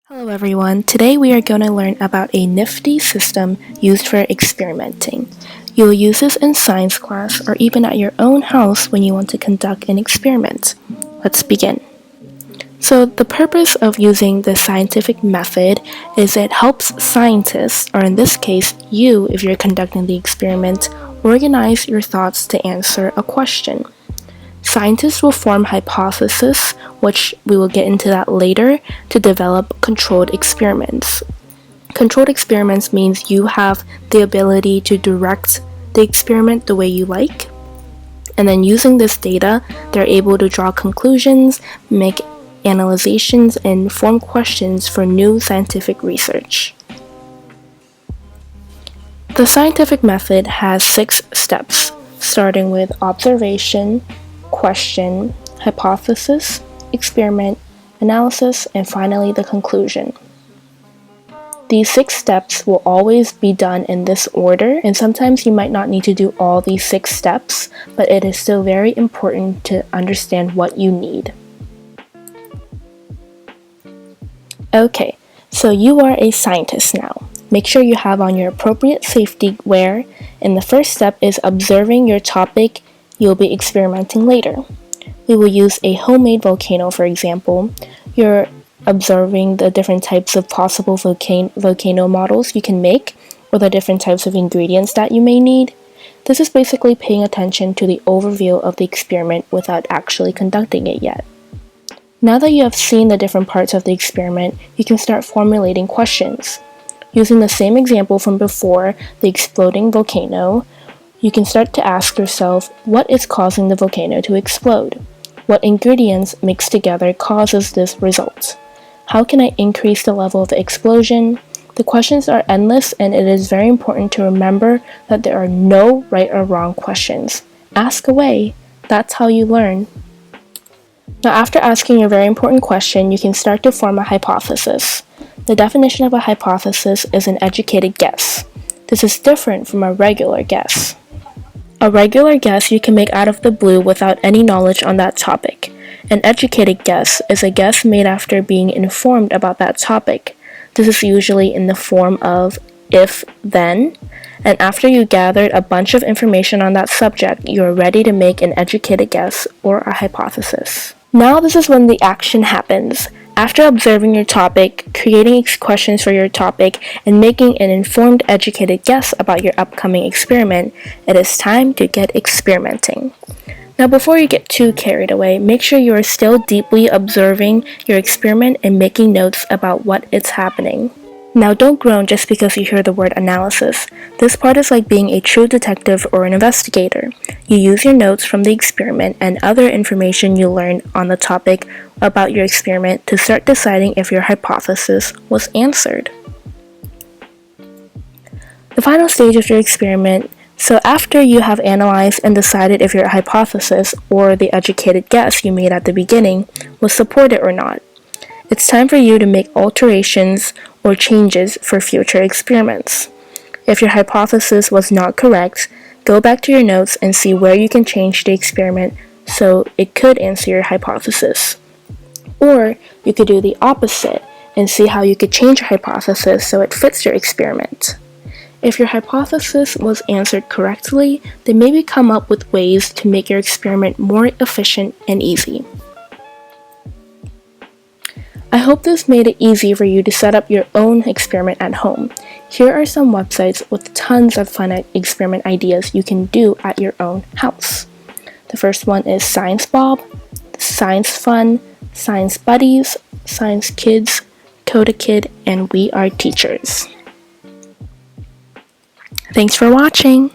Hello everyone, today we are going to learn about a nifty system used for experimenting. You'll use this in science class or even at your own house when you want to conduct an experiment. Let's begin. So the purpose of using the scientific method is it helps scientists, or in this case you if you're conducting the experiment, organize your thoughts to answer a question. Scientists will form hypotheses, which we will get into that later, to develop controlled experiments. Controlled experiments means you have the ability to direct the experiment the way you like, and then using this data, they're able to draw conclusions, make analyzations, and form questions for new scientific research. The scientific method has 6 steps, starting with observation, question, hypothesis, experiment, analysis, and finally the conclusion. These 6 steps will always be done in this order, and sometimes you might not need to do all these 6 steps, but it is still very important to understand what you need. Okay, so you are a scientist now. Make sure you have on your appropriate safety wear, and the first step is observing your topic you'll be experimenting later. We will use a homemade volcano, for example. You're observing the different types of possible volcano models you can make, or the different types of ingredients that you may need. This is basically paying attention to the overview of the experiment without actually conducting it yet. Now that you have seen the different parts of the experiment, you can start formulating questions. Using the same example from before, the exploding volcano, you can start to ask yourself, what is causing the volcano to explode? What ingredients mixed together causes this result? How can I increase the level of the explosion? The questions are endless, and it is very important to remember that there are no right or wrong questions. Ask away. That's how you learn. Now, after asking your very important question, you can start to form a hypothesis. The definition of a hypothesis is an educated guess. This is different from a regular guess. A regular guess you can make out of the blue without any knowledge on that topic. An educated guess is a guess made after being informed about that topic. This is usually in the form of if, then, and after you gathered a bunch of information on that subject, you are ready to make an educated guess or a hypothesis. Now this is when the action happens. After observing your topic, creating questions for your topic, and making an informed, educated guess about your upcoming experiment, it is time to get experimenting. Now before you get too carried away, make sure you are still deeply observing your experiment and making notes about what is happening. Now don't groan just because you hear the word analysis. This part is like being a true detective or an investigator. You use your notes from the experiment and other information you learn on the topic about your experiment to start deciding if your hypothesis was answered. The final stage of your experiment, so after you have analyzed and decided if your hypothesis or the educated guess you made at the beginning was supported or not, it's time for you to make alterations or changes for future experiments. If your hypothesis was not correct, go back to your notes and see where you can change the experiment so it could answer your hypothesis. Or you could do the opposite and see how you could change your hypothesis so it fits your experiment. If your hypothesis was answered correctly, then maybe come up with ways to make your experiment more efficient and easy. I hope this made it easy for you to set up your own experiment at home. Here are some websites with tons of fun experiment ideas you can do at your own house. The first one is Science Bob, Science Fun, Science Buddies, Science Kids, Kid, and We Are Teachers. Thanks for watching!